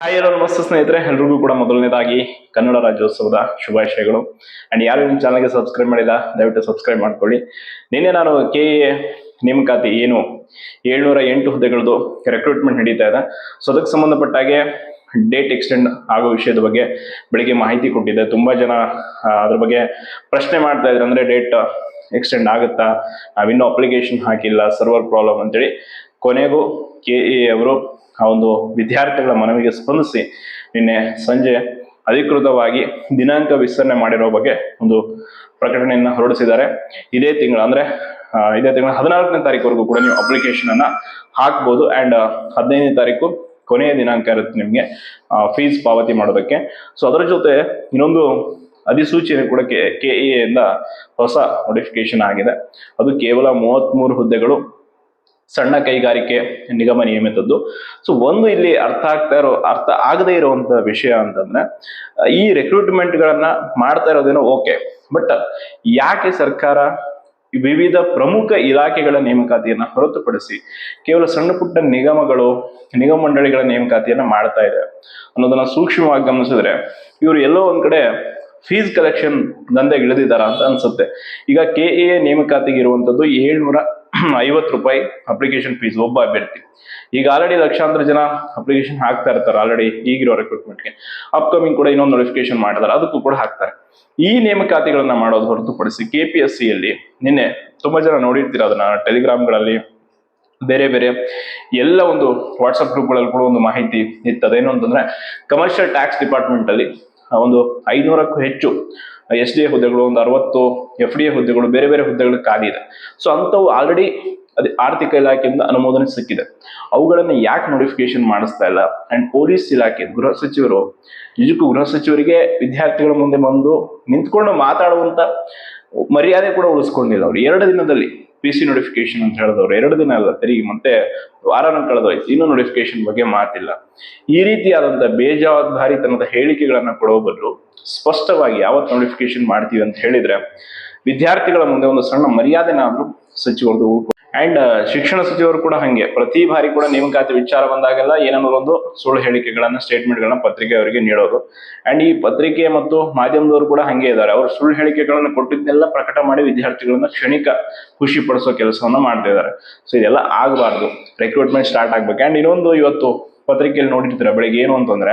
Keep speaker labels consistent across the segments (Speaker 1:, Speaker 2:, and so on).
Speaker 1: Hi ಎಲ್ಲರೂ ನಮಸ್ತೆ ಸ್ನೇಹಿತರೆ, ಎಲ್ರಿಗೂ ಕೂಡ ಮೊದಲನೇದಾಗಿ ಕನ್ನಡ ರಾಜ್ಯೋತ್ಸವದ ಶುಭಾಶಯಗಳು. ಅಂಡ್ ಯಾರು ನಿಮ್ಮ ಚಾನಲ್ಗೆ ಸಬ್ಸ್ಕ್ರೈಬ್ ಮಾಡಿಲ್ಲ ದಯವಿಟ್ಟು ಸಬ್ಸ್ಕ್ರೈಬ್ ಮಾಡ್ಕೊಳ್ಳಿ. ನಿನ್ನೆ ನಾನು KA ನೇಮಕಾತಿ ಏನು 708 ಹುದ್ದೆಗಳದ್ದು ರೆಕ್ರೂಟ್ಮೆಂಟ್ ನಡೀತಾ ಇದೆ. ಸೊ ಅದಕ್ಕೆ ಸಂಬಂಧಪಟ್ಟಾಗೆ ಡೇಟ್ ಎಕ್ಸ್ಟೆಂಡ್ ಆಗೋ ವಿಷಯದ ಬಗ್ಗೆ ಬೆಳಿಗ್ಗೆ ಮಾಹಿತಿ ಕೊಟ್ಟಿದ್ದೆ. ತುಂಬಾ ಜನ ಅದ್ರ ಬಗ್ಗೆ ಪ್ರಶ್ನೆ ಮಾಡ್ತಾ ಇದ್ರು, ಅಂದ್ರೆ ಡೇಟ್ ಎಕ್ಸ್ಟೆಂಡ್ ಆಗುತ್ತಾ, ನಾವಿನ್ನೂ ಅಪ್ಲಿಕೇಶನ್ ಹಾಕಿಲ್ಲ, ಸರ್ವರ್ ಪ್ರಾಬ್ಲಮ್ ಅಂತೇಳಿ. ಕೊನೆಗೂ KA ಅವರು ಆ ಒಂದು ವಿದ್ಯಾರ್ಥಿಗಳ ಮನವಿಗೆ ಸ್ಪಂದಿಸಿ ನಿನ್ನೆ ಸಂಜೆ ಅಧಿಕೃತವಾಗಿ ದಿನಾಂಕ ವಿಸ್ತರಣೆ ಮಾಡಿರೋ ಬಗ್ಗೆ ಒಂದು ಪ್ರಕಟಣೆಯನ್ನ ಹೊರಡಿಸಿದ್ದಾರೆ. ಇದೇ ತಿಂಗಳ 14ನೇ ತಾರೀಕುವರೆಗೂ ಕೂಡ ನೀವು ಅಪ್ಲಿಕೇಶನ್ ಅನ್ನ ಹಾಕ್ಬೋದು. ಅಂಡ್ 15ನೇ ತಾರೀಕು ಕೊನೆಯ ದಿನಾಂಕ ಇರುತ್ತೆ ನಿಮ್ಗೆ ಫೀಸ್ ಪಾವತಿ ಮಾಡೋದಕ್ಕೆ. ಸೊ ಅದರ ಜೊತೆ ಇನ್ನೊಂದು ಅಧಿಸೂಚನೆ ಕೂಡ KA ಇಂದ ಹೊಸ ನೋಟಿಫಿಕೇಶನ್ ಆಗಿದೆ. ಅದು ಕೇವಲ 33 ಹುದ್ದೆಗಳು, ಸಣ್ಣ ಕೈಗಾರಿಕೆ ನಿಗಮ ನಿಯಮಿತದ್ದು. ಸೊ ಒಂದು ಇಲ್ಲಿ ಅರ್ಥ ಆಗದೇ ಇರುವಂತ ವಿಷಯ ಅಂತಂದ್ರೆ, ಈ ರೆಕ್ರೂಟ್ಮೆಂಟ್ ಗಳನ್ನ ಮಾಡ್ತಾ ಇರೋದೇನೋ ಓಕೆ, ಬಟ್ ಯಾಕೆ ಸರ್ಕಾರ ವಿವಿಧ ಪ್ರಮುಖ ಇಲಾಖೆಗಳ ನೇಮಕಾತಿಯನ್ನ ಹೊರತುಪಡಿಸಿ ಕೇವಲ ಸಣ್ಣ ಪುಟ್ಟ ನಿಗಮ ಮಂಡಳಿಗಳ ನೇಮಕಾತಿಯನ್ನ ಮಾಡ್ತಾ ಇದೆ ಅನ್ನೋದನ್ನ ಸೂಕ್ಷ್ಮವಾಗಿ ಗಮನಿಸಿದ್ರೆ, ಇವರು ಎಲ್ಲೋ ಒಂದ್ ಕಡೆ ಫೀಸ್ ಕಲೆಕ್ಷನ್ ದಂಧೆಗೆ ಇಳಿದಿದ್ದಾರ ಅಂತ ಅನ್ಸುತ್ತೆ. ಈಗ KA ನೇಮಕಾತಿಗೆ ಇರುವಂತದ್ದು 750 ರೂಪಾಯಿ ಅಪ್ಲಿಕೇಶನ್ ಫೀಸ್ ಒಬ್ಬ ಅಭ್ಯರ್ಥಿ. ಈಗ ಆಲ್ರೆಡಿ ಲಕ್ಷಾಂತರ ಜನ ಅಪ್ಲಿಕೇಶನ್ ಹಾಕ್ತಾ ಇರ್ತಾರೆ ಆಲ್ರೆಡಿ ಈಗಿರೋ ರೆಕ್ರೂಟ್ಮೆಂಟ್ಗೆ. ಅಪ್ಕಮಿಂಗ್ ಕೂಡ ಇನ್ನೊಂದು ನೋಟಿಫಿಕೇಶನ್ ಮಾಡಿದಾರೆ, ಅದಕ್ಕೂ ಕೂಡ ಹಾಕ್ತಾರೆ. ಈ ನೇಮಕಾತಿಗಳನ್ನ ಮಾಡೋದು ಹೊರತುಪಡಿಸಿ KPSCಯಲ್ಲಿ ನಿನ್ನೆ ತುಂಬಾ ಜನ ನೋಡಿರ್ತೀರ ಅದನ್ನ ಟೆಲಿಗ್ರಾಮ್ಗಳಲ್ಲಿ, ಬೇರೆ ಬೇರೆ ಎಲ್ಲ ಒಂದು ವಾಟ್ಸಪ್ ಗ್ರೂಪ್ಗಳಲ್ಲಿ ಕೂಡ ಒಂದು ಮಾಹಿತಿ ಇತ್ತದೇನು ಅಂತಂದ್ರೆ, ಕಮರ್ಷಿಯಲ್ ಟ್ಯಾಕ್ಸ್ ಡಿಪಾರ್ಟ್ಮೆಂಟ್ ಅಲ್ಲಿ ಒಂದು 500ಕ್ಕೂ ಹೆಚ್ಚು SDA ಹುದ್ದೆಗಳು, ಒಂದು 60 FDA ಹುದ್ದೆಗಳು, ಬೇರೆ ಬೇರೆ ಹುದ್ದೆಗಳು ಖಾಲಿ ಇದೆ. ಸೊ ಅಂತವು ಆಲ್ರೆಡಿ ಆರ್ಥಿಕ ಇಲಾಖೆಯಿಂದ ಅನುಮೋದನೆ ಸಿಕ್ಕಿದೆ. ಅವುಗಳನ್ನ ಯಾಕೆ ನೋಟಿಫಿಕೇಶನ್ ಮಾಡಿಸ್ತಾ ಇಲ್ಲ? ಅಂಡ್ ಪೊಲೀಸ್ ಇಲಾಖೆ ಗೃಹ ಸಚಿವರು, ನಿಜಕ್ಕೂ ಗೃಹ ಸಚಿವರಿಗೆ ವಿದ್ಯಾರ್ಥಿಗಳ ಮುಂದೆ ಬಂದು ನಿಂತ್ಕೊಂಡು ಮಾತಾಡುವಂತ ಮರ್ಯಾದೆ ಕೂಡ ಉಳಿಸ್ಕೊಂಡಿಲ್ಲ. ಅವ್ರು 2 ದಿನದಲ್ಲಿ PC ನೋಟಿಫಿಕೇಶನ್ ಅಂತ ಹೇಳಿದವ್ರು 2 ದಿನ ಅಲ್ಲ, ತಿರುಗಿ ಮತ್ತೆ ವಾರನ ಕಳೆದೋಯ್ತು, ಇನ್ನೂ ನೋಟಿಫಿಕೇಶನ್ ಬಗ್ಗೆ ಮಾತಿಲ್ಲ. ಈ ರೀತಿಯಾದಂತ ಬೇಜವಾಬ್ದಾರಿತನದ ಹೇಳಿಕೆಗಳನ್ನ ಕೊಡೋ ಬದಲು ಸ್ಪಷ್ಟವಾಗಿ ಯಾವತ್ತು ನೋಟಿಫಿಕೇಶನ್ ಮಾಡ್ತೀವಿ ಅಂತ ಹೇಳಿದ್ರೆ ವಿದ್ಯಾರ್ಥಿಗಳ ಮುಂದೆ ಒಂದು ಸಣ್ಣ ಮರ್ಯಾದೆನಾದ್ರೂ ಸಚಿವರು. ಅಂಡ್ ಶಿಕ್ಷಣ ಸಚಿವರು ಕೂಡ ಹಂಗೆ ಪ್ರತಿ ಬಾರಿ ಕೂಡ ನೇಮಕಾತಿ ವಿಚಾರ ಬಂದಾಗೆಲ್ಲ ಏನಾದ್ರು ಒಂದು ಸುಳ್ಳು ಹೇಳಿಕೆಗಳನ್ನ, ಸ್ಟೇಟ್ಮೆಂಟ್ ಗಳನ್ನ ಪತ್ರಿಕೆ ಅವರಿಗೆ ನೀಡೋದು. ಅಂಡ್ ಈ ಪತ್ರಿಕೆ ಮತ್ತು ಮಾಧ್ಯಮದವರು ಕೂಡ ಹಂಗೆ ಇದ್ದಾರೆ. ಅವರು ಸುಳ್ಳು ಹೇಳಿಕೆಗಳನ್ನ ಕೊಟ್ಟಿದ್ದೆಲ್ಲ ಪ್ರಕಟ ಮಾಡಿ ವಿದ್ಯಾರ್ಥಿಗಳನ್ನ ಕ್ಷಣಿಕ ಖುಷಿ ಪಡಿಸೋ ಕೆಲಸವನ್ನ ಮಾಡ್ತಾ ಇದ್ದಾರೆ. ಸೊ ಇದೆಲ್ಲ ಆಗಬಾರ್ದು, ರೆಕ್ರೂಟ್ಮೆಂಟ್ ಸ್ಟಾರ್ಟ್ ಆಗ್ಬೇಕು. ಅಂಡ್ ಇನ್ನೊಂದು ಇವತ್ತು ಪತ್ರಿಕೆಯಲ್ಲಿ ನೋಡಿರ್ತೀರ ಬೆಳಿಗ್ಗೆ, ಏನು ಅಂತಂದ್ರೆ,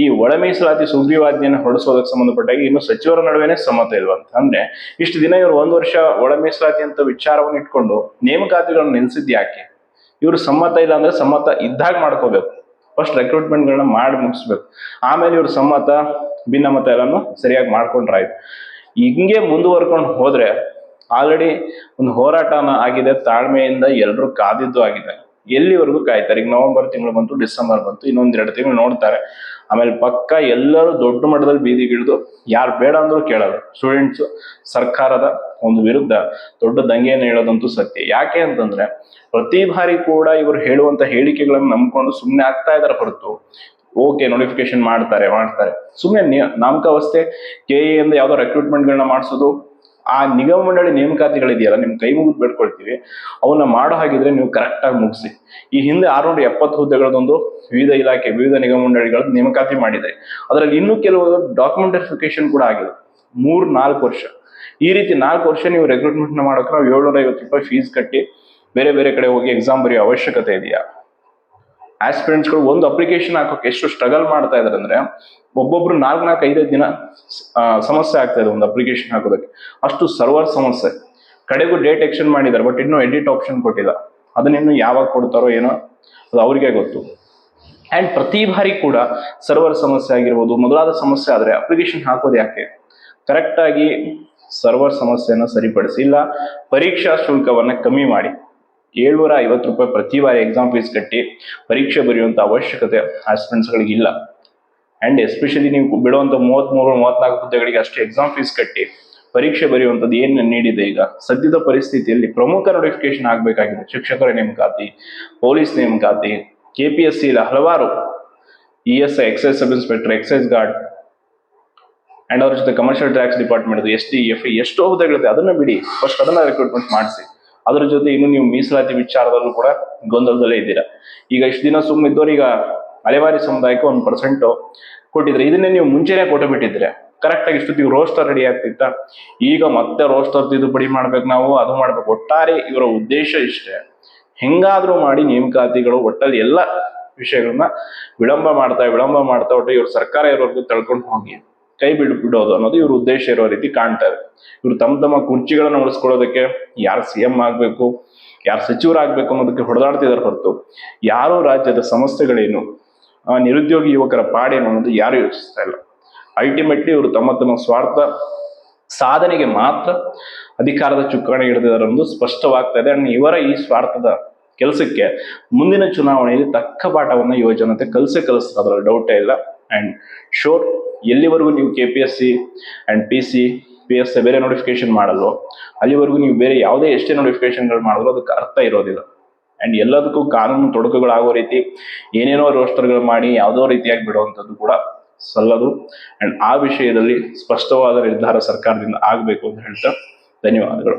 Speaker 1: ಈ ಒಳ ಮೀಸಲಾತಿ ಸುಗ್ರೀವಾಜ್ಞೆಯನ್ನು ಹೊರಡಿಸೋದಕ್ಕೆ ಸಂಬಂಧಪಟ್ಟಾಗಿ ಇನ್ನು ಸಚಿವರ ನಡುವೆನೆ ಸಮ್ಮತ ಇಲ್ವಂತ. ಅಂದ್ರೆ ಇಷ್ಟು ದಿನ ಇವರು 1 ವರ್ಷ ಒಳ ಮೀಸಲಾತಿ ಅಂತ ವಿಚಾರವನ್ನು ಇಟ್ಕೊಂಡು ನೇಮಕಾತಿಗಳನ್ನ ನಿಲ್ಸಿದ್ ಯಾಕೆ? ಇವರು ಸಮ್ಮತ ಇಲ್ಲ ಅಂದ್ರೆ ಸಮ್ಮತ ಇದ್ದಾಗ ಮಾಡ್ಕೋಬೇಕು. ಫಸ್ಟ್ ರೆಕ್ರೂಟ್ಮೆಂಟ್ ಗಳನ್ನ ಮಾಡಿ ಮುಗಿಸ್ಬೇಕು, ಆಮೇಲೆ ಇವ್ರ ಸಮ್ಮತ ಭಿನ್ನಮತ ಎಲ್ಲಾನು ಸರಿಯಾಗಿ ಮಾಡ್ಕೊಂಡ್ರಾಯ್ತು. ಹಿಂಗೆ ಮುಂದುವರ್ಕೊಂಡು ಹೋದ್ರೆ ಆಲ್ರೆಡಿ ಒಂದು ಹೋರಾಟನ ಆಗಿದೆ, ತಾಳ್ಮೆಯಿಂದ ಎಲ್ಲರೂ ಕಾದಿದ್ದು ಆಗಿದೆ. ಎಲ್ಲಿವರೆಗೂ ಕಾಯ್ತಾರೆ? ಈಗ ನವೆಂಬರ್ ತಿಂಗಳು ಬಂತು, ಡಿಸೆಂಬರ್ ಬಂತು, ಇನ್ನೊಂದ್ 2 ತಿಂಗಳು ನೋಡ್ತಾರೆ. ಆಮೇಲೆ ಪಕ್ಕ ಎಲ್ಲರೂ ದೊಡ್ಡ ಮಟ್ಟದಲ್ಲಿ ಬೀದಿಗಿಳಿದು ಯಾರು ಬೇಡ ಅಂದ್ರೂ ಕೇಳೋದು. ಸ್ಟೂಡೆಂಟ್ಸ್ ಸರ್ಕಾರದ ಒಂದು ವಿರುದ್ಧ ದೊಡ್ಡ ದಂಗೆಯನ್ನು ಹೇಳೋದಂತೂ ಸತ್ಯ. ಯಾಕೆ ಅಂತಂದ್ರೆ, ಪ್ರತಿ ಬಾರಿ ಕೂಡ ಇವರು ಹೇಳುವಂತ ಹೇಳಿಕೆಗಳನ್ನು ನಂಬ್ಕೊಂಡು ಸುಮ್ಮನೆ ಆಗ್ತಾ ಇದಾರೆ ಹೊರತು, ಓಕೆ ನೋಟಿಫಿಕೇಶನ್ ಮಾಡ್ತಾರೆ ಸುಮ್ಮನೆ ನಾಮಕಾವಸ್ಥೆ. KA ಇಂದ ಯಾವ್ದೋ ರೆಕ್ರೂಟ್ಮೆಂಟ್ ಗಳನ್ನ ಮಾಡಿಸೋದು, ಆ ನಿಗಮ ಮಂಡಳಿ ನೇಮಕಾತಿಗಳಿದೆಯಲ್ಲ, ನಿಮ್ ಕೈ ಮುಗಿದು ಬೇಡ್ಕೊಳ್ತೀವಿ, ಅವನ್ನ ಮಾಡೋ ಹಾಗಿದ್ರೆ ನೀವು ಕರೆಕ್ಟ್ ಆಗಿ ಮುಗಿಸಿ. ಈ ಹಿಂದೆ 670 ಹುದ್ದೆಗಳದೊಂದು ವಿವಿಧ ಇಲಾಖೆ, ವಿವಿಧ ನಿಗಮ ಮಂಡಳಿಗಳ ನೇಮಕಾತಿ ಮಾಡಿದೆ. ಅದರಲ್ಲಿ ಇನ್ನೂ ಕೆಲವು ಡಾಕ್ಯುಮೆಂಟ್ ವೆರಿಫಿಕೇಶನ್ ಕೂಡ ಆಗಿದೆ. 3-4 ವರ್ಷ. ಈ ರೀತಿ 4 ವರ್ಷ ನೀವು ರೆಕ್ರೂಟ್ಮೆಂಟ್ ನ ಮಾಡೋಕೆ ನಾವು 750 ರೂಪಾಯಿ ಫೀಸ್ ಕಟ್ಟಿ ಬೇರೆ ಬೇರೆ ಕಡೆ ಹೋಗಿ ಎಕ್ಸಾಮ್ ಬರೆಯೋ ಅವಶ್ಯಕತೆ ಇದೆಯಾ? ಆಸ್ಪಿರೆಂಟ್ಸ್ ಗಳು ಒಂದು ಅಪ್ಲಿಕೇಶನ್ ಹಾಕೋಕೆ ಎಷ್ಟು ಸ್ಟ್ರಗಲ್ ಮಾಡ್ತಾ ಇದಾರೆ ಅಂದ್ರೆ, ಒಬ್ಬೊಬ್ರು 4-5 ದಿನ ಸಮಸ್ಯೆ ಆಗ್ತಾ ಇದೆ ಒಂದು ಅಪ್ಲಿಕೇಶನ್ ಹಾಕೋದಕ್ಕೆ. ಅಷ್ಟು ಸರ್ವರ್ ಸಮಸ್ಯೆ. ಕಡೆಗೂ ಡೇಟ್ ಎಕ್ಸ್ಟೆಂಡ್ ಮಾಡಿದ್ದಾರೆ, ಬಟ್ ಇನ್ನೂ ಎಡಿಟ್ ಆಪ್ಷನ್ ಕೊಟ್ಟಿಲ್ಲ. ಅದನ್ನಿನ್ನು ಯಾವಾಗ ಕೊಡ್ತಾರೋ ಏನೋ, ಅದು ಅವ್ರಿಗೆ ಗೊತ್ತು. ಅಂಡ್ ಪ್ರತಿ ಬಾರಿ ಕೂಡ ಸರ್ವರ್ ಸಮಸ್ಯೆ ಆಗಿರ್ಬೋದು, ಮೊದಲಾದ ಸಮಸ್ಯೆ ಆದ್ರೆ ಅಪ್ಲಿಕೇಶನ್ ಹಾಕೋದು ಯಾಕೆ? ಕರೆಕ್ಟ್ ಆಗಿ ಸರ್ವರ್ ಸಮಸ್ಯೆಯನ್ನು ಸರಿಪಡಿಸಿ, ಇಲ್ಲ ಪರೀಕ್ಷಾ ಶುಲ್ಕವನ್ನ ಕಮ್ಮಿ ಮಾಡಿ. 750 ರೂಪಾಯಿ ಪ್ರತಿ ಬಾರಿ ಎಕ್ಸಾಮ್ ಫೀಸ್ ಕಟ್ಟಿ ಪರೀಕ್ಷೆ ಬರೆಯುವಂತ ಅವಶ್ಯಕತೆ ಆಸ್ಪಿರೆಂಟ್ಸ್ ಗಳಿಗೆ ಇಲ್ಲ. ಅಂಡ್ ಎಸ್ಪೆಷಲಿ ನೀವು ಬಿಡುವಂತ 33-34 ಹುದ್ದೆಗಳಿಗೆ ಅಷ್ಟು ಎಕ್ಸಾಮ್ ಫೀಸ್ ಕಟ್ಟಿ ಪರೀಕ್ಷೆ ಬರೆಯುವಂಥದ್ದು ಏನು ನೀಡಿದೆ? ಈಗ ಸದ್ಯದ ಪರಿಸ್ಥಿತಿಯಲ್ಲಿ ಪ್ರಮುಖ ನೋಟಿಫಿಕೇಶನ್ ಆಗ್ಬೇಕಾಗಿದೆ. ಶಿಕ್ಷಕರ ನೇಮಕಾತಿ, ಪೊಲೀಸ್ ನೇಮಕಾತಿ, KPSC ಹಲವಾರು ESI, excise sub inspector, excise guard, and ಅವ್ರ ಜೊತೆ commercial tax department, SD, FI ಎಷ್ಟೋ ಹುದ್ದೆಗಳಿದೆ. ಅದನ್ನ ಬಿಡಿ, ಫಸ್ಟ್ ಅದನ್ನ ರೆಕ್ರೂಟ್ಮೆಂಟ್ ಮಾಡಿಸಿ. ಅದ್ರ ಜೊತೆ ಇನ್ನು ನೀವು ಮೀಸಲಾತಿ ವಿಚಾರದಲ್ಲೂ ಕೂಡ ಗೊಂದಲದಲ್ಲೇ ಇದ್ದೀರಾ. ಈಗ ಇಷ್ಟು ದಿನ ಸುಮ್ಮನಿದ್ದವ್ರು ಈಗ ಅಲೆಮಾರಿ ಸಮುದಾಯಕ್ಕೆ 1% ಕೊಟ್ಟಿದ್ರೆ ಇದನ್ನೇ ನೀವು ಮುಂಚೆನೆ ಕೊಟ್ಟು ಬಿಟ್ಟಿದ್ರೆ ಕರೆಕ್ಟ್ ಆಗಿ ಇಷ್ಟೊತ್ತಿಗೆ ರೋಸ್ಟರ್ ರೆಡಿ ಆಗ್ತಿತ್ತ. ಈಗ ಮತ್ತೆ ರೋಸ್ಟರ್ ತಿದ್ದುಪಡಿ ಮಾಡ್ಬೇಕು, ನಾವು ಅದು ಮಾಡ್ಬೇಕು. ಒಟ್ಟಾರೆ ಇವರ ಉದ್ದೇಶ ಇಷ್ಟೇ, ಹೆಂಗಾದ್ರೂ ಮಾಡಿ ನೇಮಕಾತಿಗಳು ಒಟ್ಟಲ್ಲಿ ಎಲ್ಲ ವಿಷಯಗಳನ್ನ ವಿಳಂಬ ಮಾಡ್ತಾ ಒಟ್ಟು ಇವ್ರ ಸರ್ಕಾರ ಇರೋರ್ಗು ತಳ್ಕೊಂಡು ಹೋಗಿ ಕೈ ಬಿಡೋದು ಅನ್ನೋದು ಇವ್ರ ಉದ್ದೇಶ ಇರೋ ರೀತಿ ಕಾಣ್ತಾ ಇದೆ. ಇವ್ರು ತಮ್ಮ ಕುರ್ಚಿಗಳನ್ನ ಉಳಿಸ್ಕೊಳ್ಳೋದಕ್ಕೆ ಯಾರು CM ಆಗ್ಬೇಕು, ಯಾರು ಸಚಿವರಾಗ್ಬೇಕು ಅನ್ನೋದಕ್ಕೆ ಹೊಡೆದಾಡ್ತಿದಾರೆ ಹೊರತು ಯಾರು ರಾಜ್ಯದ ಸಮಸ್ಯೆಗಳೇನು, ನಿರುದ್ಯೋಗಿ ಯುವಕರ ಪಾಡೇನು ಅನ್ನೋದು ಯಾರು ಯೋಚಿಸ್ತಾ ಇಲ್ಲ. ಅಲ್ಟಿಮೇಟ್ಲಿ ಇವರು ತಮ್ಮ ಸ್ವಾರ್ಥ ಸಾಧನೆಗೆ ಮಾತ್ರ ಅಧಿಕಾರದ ಚುಕ್ಕಾಣಿ ಹಿಡಿದಿದ್ದಾರೆ ಅನ್ನೋದು ಸ್ಪಷ್ಟವಾಗ್ತಾ ಇದೆ. ಅಂಡ್ ಇವರ ಈ ಸ್ವಾರ್ಥದ ಕೆಲಸಕ್ಕೆ ಮುಂದಿನ ಚುನಾವಣೆಯಲ್ಲಿ ತಕ್ಕ ಪಾಠವನ್ನ ಯುವಜನತೆ ಕಲಿಸ್ತಾರೆ, ಅದರಲ್ಲಿ ಡೌಟೇ ಇಲ್ಲ. ಅಂಡ್ ಶೋರ್, ಎಲ್ಲಿವರೆಗೂ ನೀವು KPSC ಅಂಡ್ PC PSI ಬೇರೆ ನೋಟಿಫಿಕೇಶನ್ ಮಾಡಲ್ವೋ ಅಲ್ಲಿವರೆಗೂ ನೀವು ಬೇರೆ ಯಾವುದೇ ಎಷ್ಟೇ ನೋಟಿಫಿಕೇಶನ್ಗಳು ಮಾಡಿದ್ರು ಅದಕ್ಕೆ ಅರ್ಥ ಇರೋದಿಲ್ಲ. ಅಂಡ್ ಎಲ್ಲದಕ್ಕೂ ಕಾನೂನು ತೊಡಕುಗಳಾಗೋ ರೀತಿ ಏನೇನೋ ರೋಸ್ಟರ್ಗಳು ಮಾಡಿ ಯಾವುದೋ ರೀತಿಯಾಗಿ ಬಿಡುವಂಥದ್ದು ಕೂಡ ಸಲ್ಲದು. ಅಂಡ್ ಆ ವಿಷಯದಲ್ಲಿ ಸ್ಪಷ್ಟವಾದ ನಿರ್ಧಾರ ಸರ್ಕಾರದಿಂದ ಆಗಬೇಕು ಅಂತ ಹೇಳ್ತಾ ಧನ್ಯವಾದಗಳು.